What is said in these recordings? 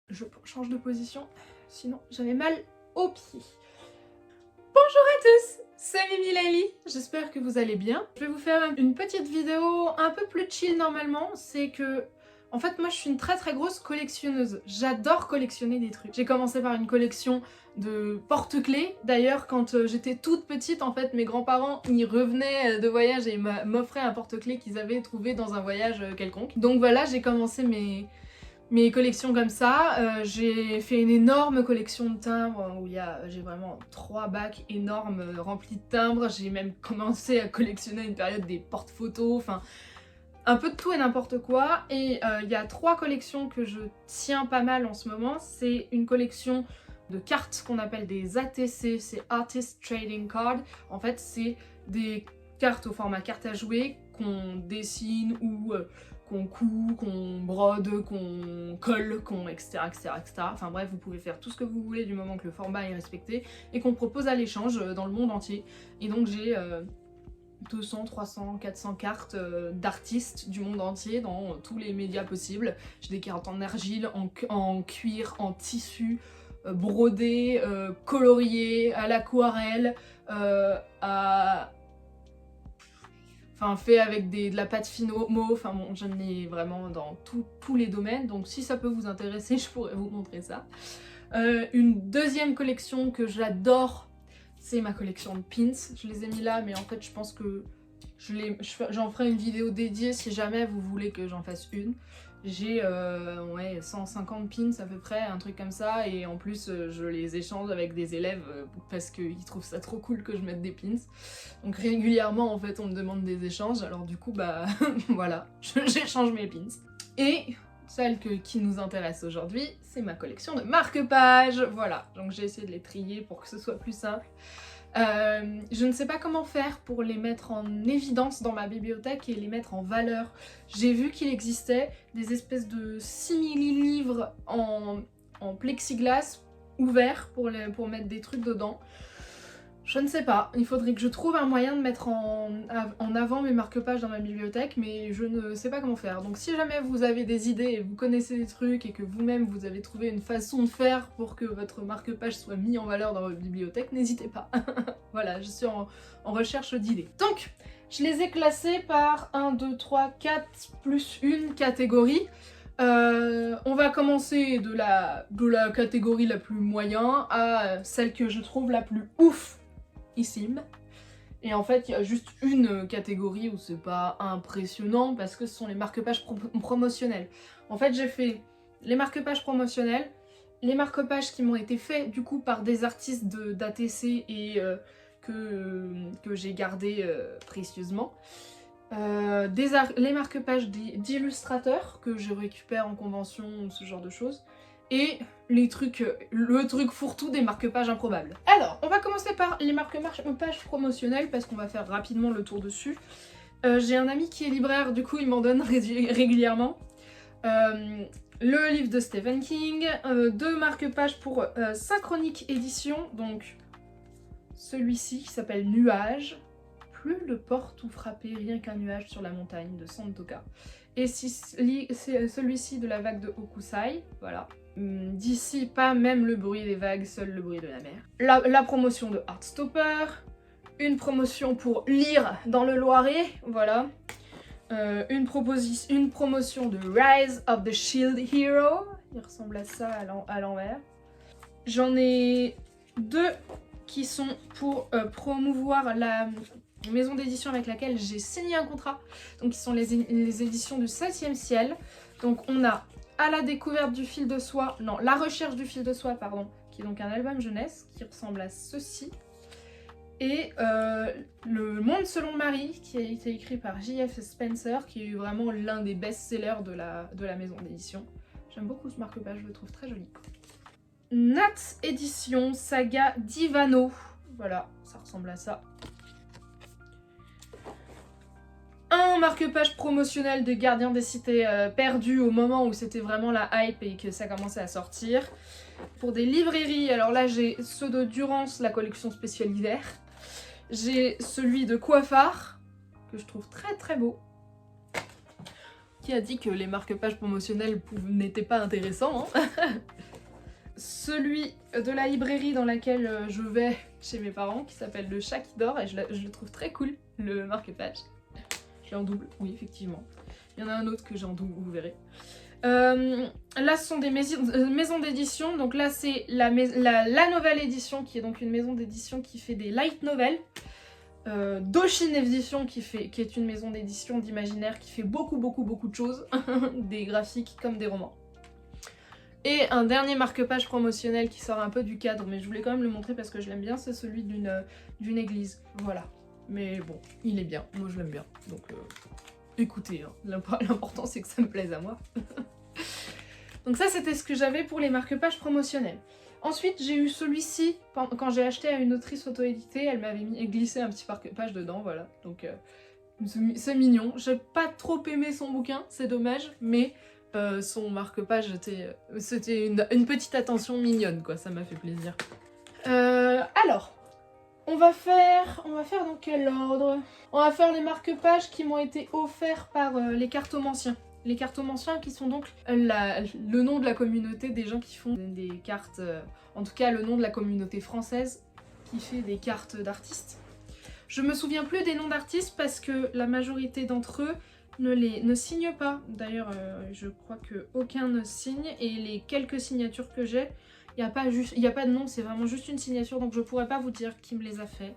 Je change de position, sinon j'avais mal aux pieds. Bonjour à tous, c'est Mimi Lali, j'espère que vous allez bien. Je vais vous faire une petite vidéo un peu plus chill normalement, c'est que... En fait, moi je suis une très grosse collectionneuse, j'adore collectionner des trucs. J'ai commencé par une collection de porte-clés. D'ailleurs, quand j'étais toute petite, en fait, mes grands-parents y revenaient de voyage et m'offraient un porte-clés qu'ils avaient trouvé dans un voyage quelconque. Donc voilà, j'ai commencé mes collections comme ça. J'ai fait une énorme collection de timbres où j'ai vraiment 3 bacs énormes remplis de timbres. J'ai même commencé à collectionner à une période des porte-photos, enfin un peu de tout et n'importe quoi. Et il y a 3 collections que je tiens pas mal en ce moment. C'est une collection de cartes qu'on appelle des ATC, c'est Artist Trading Card. En fait, c'est des cartes au format carte à jouer qu'on dessine ou qu'on coud, qu'on brode, qu'on colle, etc., etc., etc. Enfin bref, vous pouvez faire tout ce que vous voulez du moment que le format est respecté et qu'on propose à l'échange dans le monde entier. Et donc j'ai 200, 300, 400 cartes d'artistes du monde entier dans tous les médias possibles. J'ai des cartes en argile, en cuir, en tissu, brodées, coloriées, à l'aquarelle, enfin fait avec de la pâte fino, enfin bon, j'en ai vraiment dans tous les domaines, donc si ça peut vous intéresser, je pourrais vous montrer ça. Une deuxième collection que j'adore, c'est ma collection de pins. Je les ai mis là, mais en fait je pense que j'en ferai une vidéo dédiée si jamais vous voulez que j'en fasse une. J'ai ouais, 150 pins à peu près, un truc comme ça, et en plus je les échange avec des élèves parce qu'ils trouvent ça trop cool que je mette des pins. Donc régulièrement en fait on me demande des échanges, alors du coup bah voilà, j'échange mes pins. Et celle qui nous intéresse aujourd'hui, c'est ma collection de marque-pages. Voilà, donc j'ai essayé de les trier pour que ce soit plus simple. Je ne sais pas comment faire pour les mettre en évidence dans ma bibliothèque et les mettre en valeur. J'ai vu qu'il existait des espèces de simili-livres en plexiglas ouverts pour mettre des trucs dedans. Je ne sais pas, il faudrait que je trouve un moyen de mettre en avant mes marque-pages dans ma bibliothèque, mais je ne sais pas comment faire. Donc si jamais vous avez des idées et vous connaissez des trucs et que vous-même vous avez trouvé une façon de faire pour que votre marque-page soit mis en valeur dans votre bibliothèque, n'hésitez pas. Voilà, je suis en recherche d'idées. Donc, je les ai classés par 1, 2, 3, 4 plus une catégorie. On va commencer de la catégorie la plus moyen à celle que je trouve la plus ouf. Et en fait, il y a juste une catégorie où c'est pas impressionnant parce que ce sont les marque-pages promotionnels. En fait, j'ai fait les marque-pages promotionnels, les marque-pages qui m'ont été faits du coup par des artistes d'ATC et que j'ai gardé précieusement. Les marque-pages d'illustrateurs que je récupère en convention ou ce genre de choses. Et le truc fourre-tout des marque-pages improbables. Alors, on va commencer par les marque-pages promotionnels parce qu'on va faire rapidement le tour dessus. J'ai un ami qui est libraire, du coup il m'en donne régulièrement. Le livre de Stephen King, 2 marque-pages pour Synchronique Édition, donc celui-ci qui s'appelle Nuage. Plus le porte ou frapper, rien qu'un nuage sur la montagne de Santoka. Et c'est celui-ci de la vague de Hokusai, voilà. D'ici, pas même le bruit des vagues, seul le bruit de la mer. La promotion de Heartstopper, une promotion pour lire dans le Loiret, voilà. Une promotion de Rise of the Shield Hero, il ressemble à ça à l'envers. J'en ai 2 qui sont pour promouvoir la maison d'édition avec laquelle j'ai signé un contrat. Donc qui sont les éditions du 7e ciel. Donc on a À la découverte du fil de soie, non, La recherche du fil de soie, pardon, qui est donc un album jeunesse qui ressemble à ceci. Et Le monde selon Marie, qui a été écrit par J.F. Spencer, qui est vraiment l'un des best-sellers de la maison d'édition. J'aime beaucoup ce marque-page, je le trouve très joli. Nat Édition Saga d'Ivano. Voilà, ça ressemble à ça. Un marque-page promotionnel de Gardien des Cités perdu au moment où c'était vraiment la hype et que ça commençait à sortir. Pour des librairies, alors là j'ai ceux de Durance, la collection spéciale hiver. J'ai celui de Coiffard, que je trouve très beau. Qui a dit que les marque-pages promotionnels n'étaient pas intéressants, hein. celui de la librairie dans laquelle je vais chez mes parents, qui s'appelle Le Chat qui dort, et je le trouve très cool, le marque-page. Je l'ai en double, oui effectivement. Il y en a un autre que j'ai en double, vous verrez. Là ce sont des maisons d'édition, donc là c'est la nouvelle édition qui est donc une maison d'édition qui fait des light novels. Doshin Edition qui est une maison d'édition d'imaginaire qui fait beaucoup de choses, des graphiques comme des romans. Et un dernier marque-page promotionnel qui sort un peu du cadre, mais je voulais quand même le montrer parce que je l'aime bien, c'est celui d'une église, voilà. Mais bon, il est bien, moi je l'aime bien, donc écoutez, hein, l'important c'est que ça me plaise à moi. Donc ça c'était ce que j'avais pour les marque-pages promotionnels. Ensuite j'ai eu celui-ci, quand j'ai acheté à une autrice auto-éditée, elle m'avait glissé un petit marque-page dedans, voilà. Donc c'est mignon, j'ai pas trop aimé son bouquin, c'est dommage, mais son marque-page c'était une petite attention mignonne quoi, ça m'a fait plaisir. Alors, on va faire dans quel ordre? On va faire les marque-pages qui m'ont été offerts par les cartomanciens. Les cartomanciens qui sont donc le nom de la communauté des gens qui font des cartes, en tout cas le nom de la communauté française qui fait des cartes d'artistes. Je me souviens plus des noms d'artistes parce que la majorité d'entre eux ne signent pas. D'ailleurs, je crois qu'aucun ne signe et les quelques signatures que j'ai, il n'y a pas de nom, c'est vraiment juste une signature, donc je pourrais pas vous dire qui me les a fait.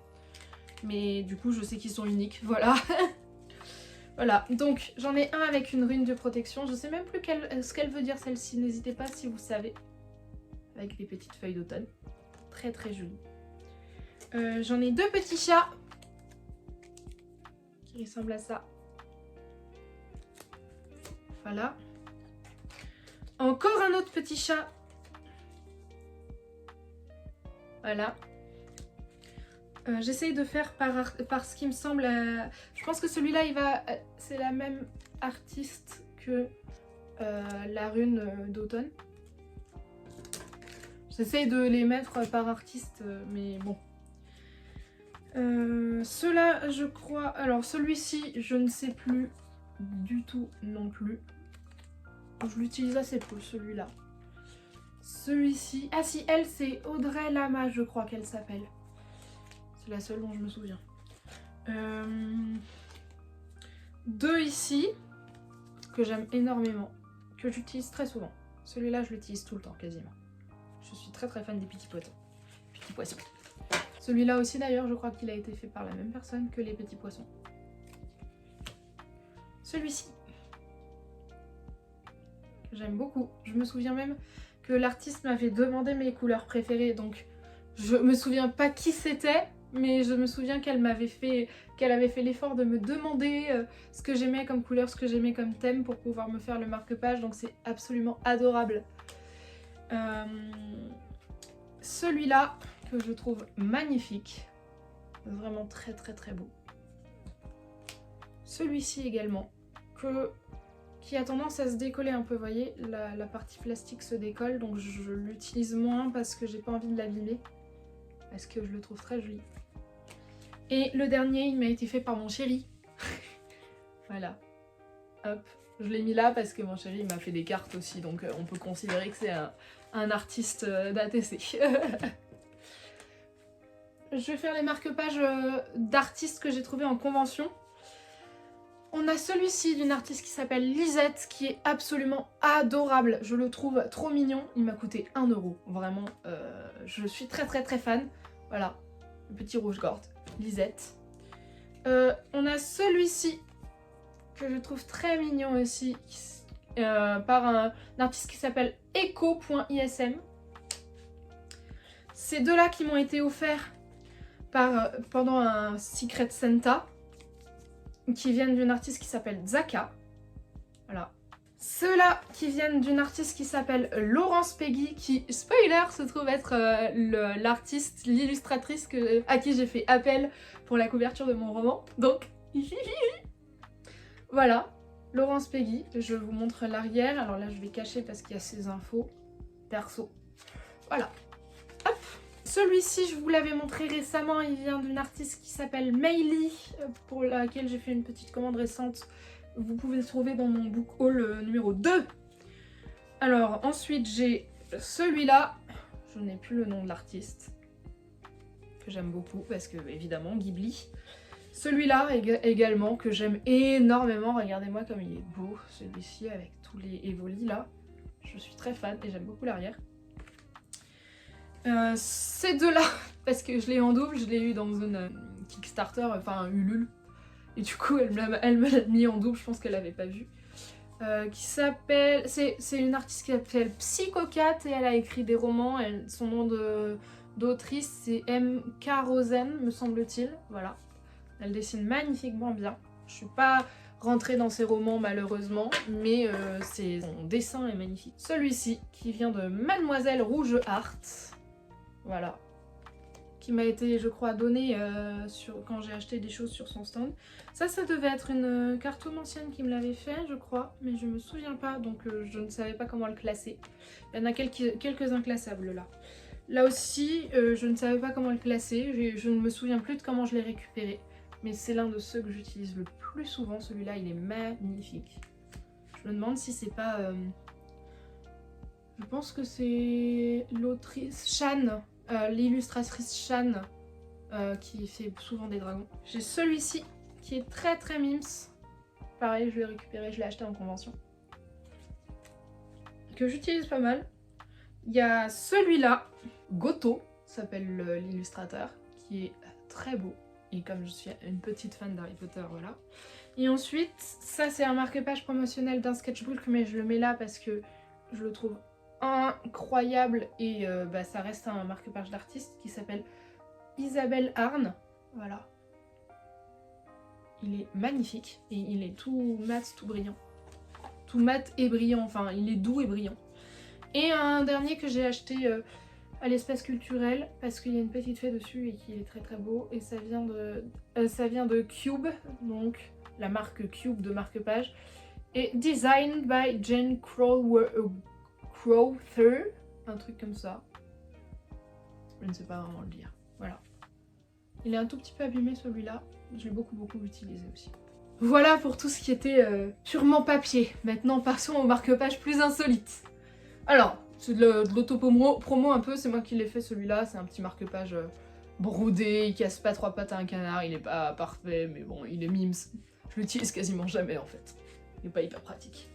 Mais du coup, je sais qu'ils sont uniques, voilà. Voilà, donc j'en ai un avec une rune de protection. Je sais même plus ce qu'elle veut dire celle-ci, n'hésitez pas si vous savez. Avec des petites feuilles d'automne. Très joli. J'en ai deux petits chats qui ressemblent à ça. Voilà. Encore un autre petit chat. Voilà. J'essaye de faire par ce qui me semble... je pense que celui-là, c'est la même artiste que la rune d'automne. J'essaye de les mettre par artiste, mais bon. Ceux-là, je crois... Alors, celui-ci, je ne sais plus du tout non plus. Je l'utilise assez peu, celui-là. Celui-ci... Ah si, elle, c'est Audrey Lama, je crois qu'elle s'appelle. C'est la seule dont je me souviens. Deux ici, que j'aime énormément, que j'utilise très souvent. Celui-là, je l'utilise tout le temps, quasiment. Je suis très fan des petits poissons. Celui-là aussi, d'ailleurs, je crois qu'il a été fait par la même personne que les petits poissons. Celui-ci, que j'aime beaucoup. Je me souviens même que l'artiste m'avait demandé mes couleurs préférées, donc je me souviens pas qui c'était, mais je me souviens qu'elle avait fait l'effort de me demander ce que j'aimais comme couleur, ce que j'aimais comme thème pour pouvoir me faire le marque-page, donc c'est absolument adorable. Celui-là, que je trouve magnifique, vraiment très beau. Celui-ci également, qui a tendance à se décoller un peu, vous voyez, la partie plastique se décolle, donc je l'utilise moins parce que j'ai pas envie de l'abîmer, parce que je le trouve très joli. Et le dernier, il m'a été fait par mon chéri. Voilà. Hop. Je l'ai mis là parce que mon chéri m'a fait des cartes aussi, donc on peut considérer que c'est un artiste d'ATC. Je vais faire les marque-pages d'artistes que j'ai trouvé en convention. On a celui-ci d'une artiste qui s'appelle Lisette, qui est absolument adorable. Je le trouve trop mignon. Il m'a coûté 1 €. Vraiment, je suis très fan. Voilà, le petit rouge-gorge. Lisette. On a celui-ci que je trouve très mignon aussi, par un artiste qui s'appelle echo.ism. Ces deux-là qui m'ont été offerts pendant un Secret Santa, qui viennent d'une artiste qui s'appelle Zaka. Voilà. Ceux-là qui viennent d'une artiste qui s'appelle Laurence Peggy, qui, spoiler, se trouve être l'artiste, l'illustratrice à qui j'ai fait appel pour la couverture de mon roman. Donc, voilà, Laurence Peggy. Je vous montre l'arrière. Alors là, je vais cacher parce qu'il y a ses infos perso. Voilà. Hop. Celui-ci, je vous l'avais montré récemment. Il vient d'une artiste qui s'appelle Meili, pour laquelle j'ai fait une petite commande récente. Vous pouvez le trouver dans mon book haul numéro 2. Alors ensuite j'ai celui-là. je n'ai plus le nom de l'artiste, que j'aime beaucoup parce que évidemment Ghibli. Celui-là également que j'aime énormément, regardez-moi comme il est beau, celui-ci avec tous les évolis là. Je suis très fan et j'aime beaucoup l'arrière. Ces deux-là, parce que je l'ai en double, je l'ai eu dans une Kickstarter, enfin un Ulule. Et du coup elle me l'a mis en double, je pense qu'elle l'avait pas vu. Qui s'appelle... C'est une artiste qui s'appelle Psychocat et elle a écrit des romans. Son nom d'autrice c'est M.K. Rosen, me semble-t-il. Voilà. Elle dessine magnifiquement bien. Je suis pas rentrée dans ses romans malheureusement, mais son dessin est magnifique. Celui-ci, qui vient de Mademoiselle Rouge Art. Voilà. Qui m'a été, je crois, donné quand j'ai acheté des choses sur son stand. Ça devait être une cartomancienne qui me l'avait fait, je crois, mais je me souviens pas, donc je ne savais pas comment le classer. Il y en a quelques inclassables là. Là aussi, je ne savais pas comment le classer, je ne me souviens plus de comment je l'ai récupéré, mais c'est l'un de ceux que j'utilise le plus souvent, celui-là il est magnifique. Je me demande si c'est pas... Je pense que c'est l'autrice Shan, l'illustratrice Shan, qui fait souvent des dragons. J'ai celui-ci qui est très très mimes. Pareil, je l'ai récupéré, je l'ai acheté en convention. Que j'utilise pas mal. Il y a celui-là, Goto, s'appelle l'illustrateur, qui est très beau. Et comme je suis une petite fan d'Harry Potter, voilà. Et ensuite, ça c'est un marque-page promotionnel d'un sketchbook, mais je le mets là parce que je le trouve incroyable et ça reste un marque-page d'artiste qui s'appelle Isabelle Arne. Voilà. Il est magnifique et il est tout mat, tout brillant. Tout mat et brillant, enfin il est doux et brillant. Et un dernier que j'ai acheté à l'espace culturel parce qu'il y a une petite fée dessus et qu'il est très très beau. Et ça vient de Cube, donc la marque Cube de marque-page. Et designed by Jen Crowther, un truc comme ça. Je ne sais pas vraiment le dire. Voilà. Il est un tout petit peu abîmé celui-là. Je l'ai beaucoup utilisé aussi. Voilà pour tout ce qui était purement papier. Maintenant passons aux marque-pages plus insolites. Alors, c'est de l'auto-promo un peu, c'est moi qui l'ai fait celui-là. C'est un petit marque-page brodé, il casse pas trois pattes à un canard, il est pas parfait, mais bon, il est mimes. Je l'utilise quasiment jamais en fait. Il est pas hyper pratique.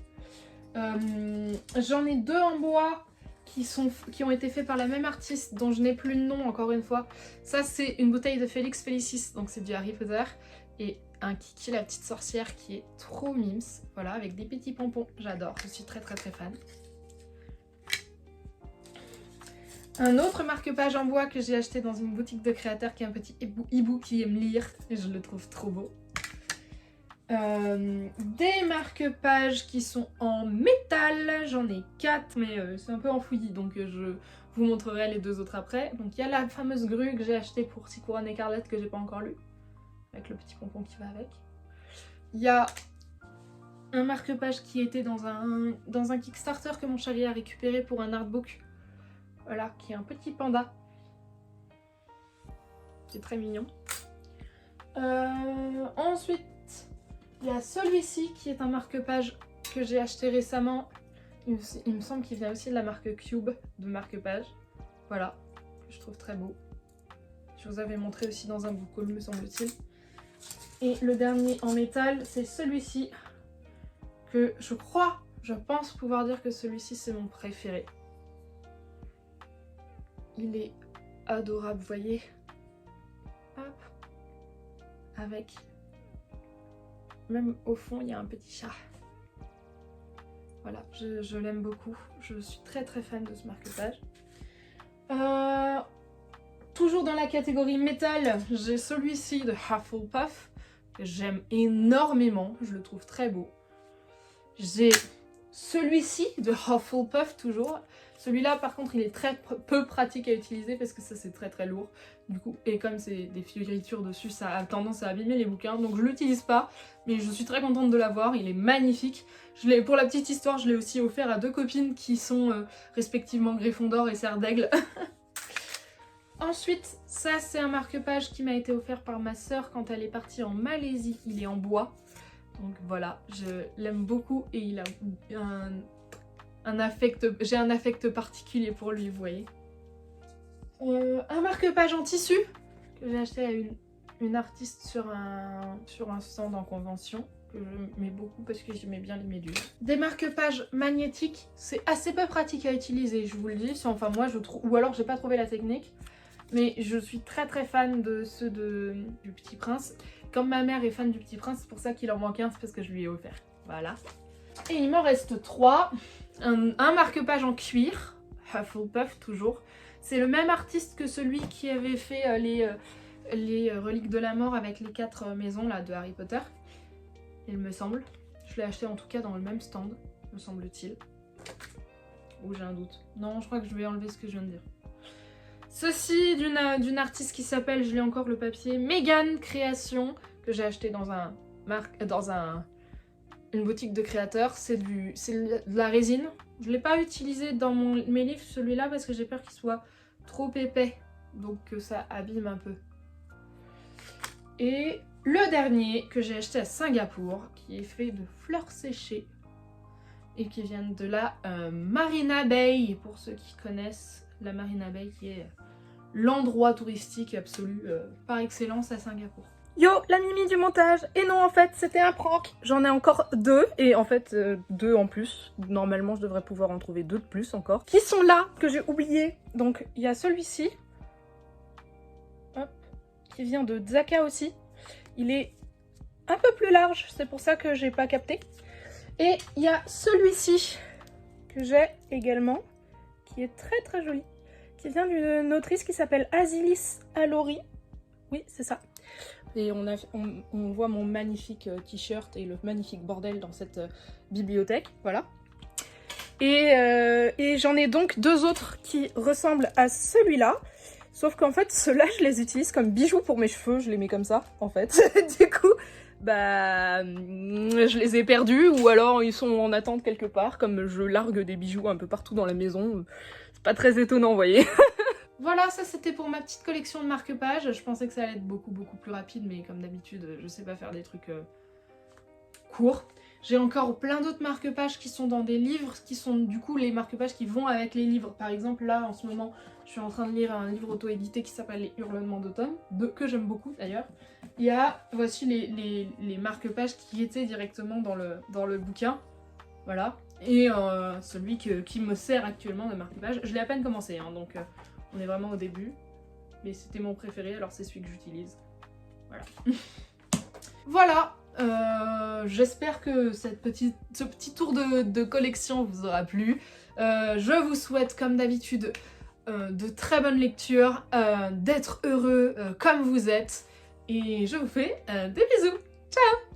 J'en ai deux en bois qui ont été faits par la même artiste dont je n'ai plus le nom encore une fois. Ça c'est une bouteille de Félix Félicis, donc c'est du Harry Potter, et un Kiki la petite sorcière qui est trop mimes, voilà, avec des petits pompons, j'adore, je suis très fan. Un autre marque-page en bois que j'ai acheté dans une boutique de créateurs qui est un petit hibou qui aime lire et je le trouve trop beau. Des marque-pages qui sont en métal, j'en ai 4 mais c'est un peu enfoui donc je vous montrerai les deux autres après. Donc il y a la fameuse grue que j'ai achetée pour 6 couronnes écarlates que j'ai pas encore lu, avec le petit pompon qui va avec. Il y a un marque-page qui était dans un Kickstarter que mon chéri a récupéré pour un artbook. Voilà, qui est un petit panda. C'est très mignon. Ensuite, il y a celui-ci qui est un marque-page que j'ai acheté récemment. Il me semble qu'il vient aussi de la marque Cube de marque-page. Voilà, que je trouve très beau. Je vous avais montré aussi dans un book haul, me semble-t-il. Et le dernier en métal, c'est celui-ci. Que je pense pouvoir dire que celui-ci c'est mon préféré. Il est adorable, vous voyez. Hop. Avec... Même au fond, il y a un petit chat. Voilà, je l'aime beaucoup. Je suis très fan de ce marque-page. Toujours dans la catégorie métal, j'ai celui-ci de Hufflepuff, que j'aime énormément. Je le trouve très beau. J'ai celui-ci de Hufflepuff, toujours. Celui-là, par contre, il est très peu pratique à utiliser parce que ça, c'est très lourd. Du coup, et comme c'est des fioritures dessus, ça a tendance à abîmer les bouquins. Donc je l'utilise pas, mais je suis très contente de l'avoir. Il est magnifique. Pour la petite histoire, je l'ai aussi offert à deux copines qui sont respectivement Gryffondor et Serre d'Aigle. Ensuite, ça, c'est un marque-page qui m'a été offert par ma sœur quand elle est partie en Malaisie. Il est en bois. Donc voilà, je l'aime beaucoup et il a j'ai un affect particulier pour lui, vous voyez. Un marque-page en tissu que j'ai acheté à une artiste sur un stand en convention, que je mets beaucoup parce que j'aimais bien les méduses. Des marque-pages magnétiques, c'est assez peu pratique à utiliser, je vous le dis. Enfin moi je trouve, ou alors j'ai pas trouvé la technique, mais je suis très fan de ceux du Petit Prince. Comme ma mère est fan du Petit Prince, c'est pour ça qu'il en manque un, c'est parce que je lui ai offert. Voilà. Et il m'en reste 3. Un marque-page en cuir, Hufflepuff toujours. C'est le même artiste que celui qui avait fait les reliques de la mort avec les 4 maisons là, de Harry Potter. Il me semble. Je l'ai acheté en tout cas dans le même stand, me semble-t-il. Ou j'ai un doute. Non, je crois que je vais enlever ce que je viens de dire. Ceci d'une artiste qui s'appelle, je l'ai encore le papier, Megan Création, que j'ai acheté dans une boutique de créateurs. C'est de la résine. Je ne l'ai pas utilisé dans mes livres, celui-là, parce que j'ai peur qu'il soit trop épais. Donc que ça abîme un peu. Et le dernier que j'ai acheté à Singapour, qui est fait de fleurs séchées. Et qui vient de la Marina Bay, pour ceux qui connaissent la Marina Bay, qui est l'endroit touristique absolu par excellence à Singapour. Yo, la Mimi du montage. Et non, en fait, c'était un prank. J'en ai encore 2, et en fait, 2 en plus. Normalement, je devrais pouvoir en trouver 2 de plus encore. Qui sont là, que j'ai oublié. Donc, il y a celui-ci. Hop. Qui vient de Zaka aussi. Il est un peu plus large, c'est pour ça que j'ai pas capté. Et il y a celui-ci, que j'ai également, qui est très joli. Qui vient d'une autrice qui s'appelle Azilis Alori. Oui, c'est ça. Et on voit mon magnifique t-shirt et le magnifique bordel dans cette bibliothèque, voilà. Et j'en ai donc 2 autres qui ressemblent à celui-là. Sauf qu'en fait, ceux-là, je les utilise comme bijoux pour mes cheveux. Je les mets comme ça, en fait. Du coup, bah, je les ai perdus. Ou alors, ils sont en attente quelque part. Comme je largue des bijoux un peu partout dans la maison. C'est pas très étonnant, vous voyez. Voilà, ça c'était pour ma petite collection de marque-pages. Je pensais que ça allait être beaucoup plus rapide, mais comme d'habitude, je sais pas faire des trucs courts. J'ai encore plein d'autres marque-pages qui sont dans des livres, qui sont du coup les marque-pages qui vont avec les livres. Par exemple, là, en ce moment, je suis en train de lire un livre auto-édité qui s'appelle Les Hurlements d'automne, que j'aime beaucoup d'ailleurs. Il y a, voici les marque-pages qui étaient directement dans le bouquin. Voilà. Et celui qui me sert actuellement de marque-page. Je l'ai à peine commencé, hein, donc... on est vraiment au début, mais c'était mon préféré, alors c'est celui que j'utilise. Voilà. Voilà, j'espère que ce petit tour de collection vous aura plu. Je vous souhaite, comme d'habitude, de très bonnes lectures, d'être heureux comme vous êtes, et je vous fais des bisous. Ciao!